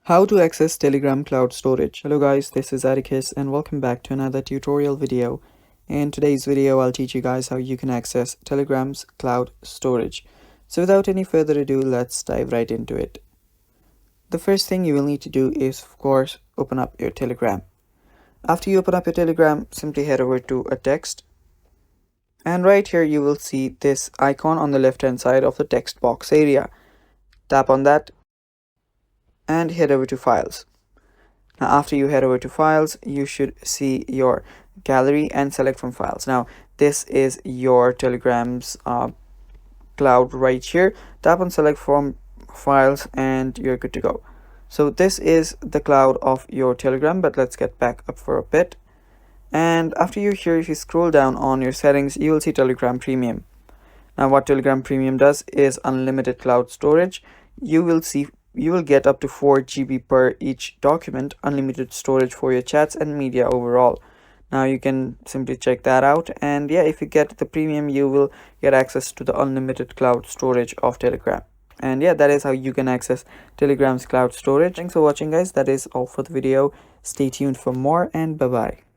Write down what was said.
How to access Telegram cloud storage. Hello guys, this is Atticus and welcome back to another tutorial video. In today's video, I'll teach you guys how you can access Telegram's cloud storage. So without any further ado, let's dive right into it. The first thing you will need to do is, of course, open up your Telegram. After you open up your Telegram, simply head over to a text. And right here, you will see this icon on the left hand side of the text box area. Tap on that and head over to files. Now after you head over to files, you should see your gallery and select from files. Now this is your Telegram's cloud right here. Tap on select from files and you're good to go. So this is the cloud of your Telegram, but let's get back up for a bit. And after you're here, if you scroll down on your settings, you will see Telegram Premium. Now what Telegram Premium does is unlimited cloud storage. You will get up to 4 GB per each document, unlimited storage for your chats and media overall. Now you can simply check that out, and yeah, if you get the premium, you will get access to the unlimited cloud storage of Telegram. And yeah, that is how you can access Telegram's cloud storage. Thanks for watching guys. That is all for the video. Stay tuned for more, and bye bye.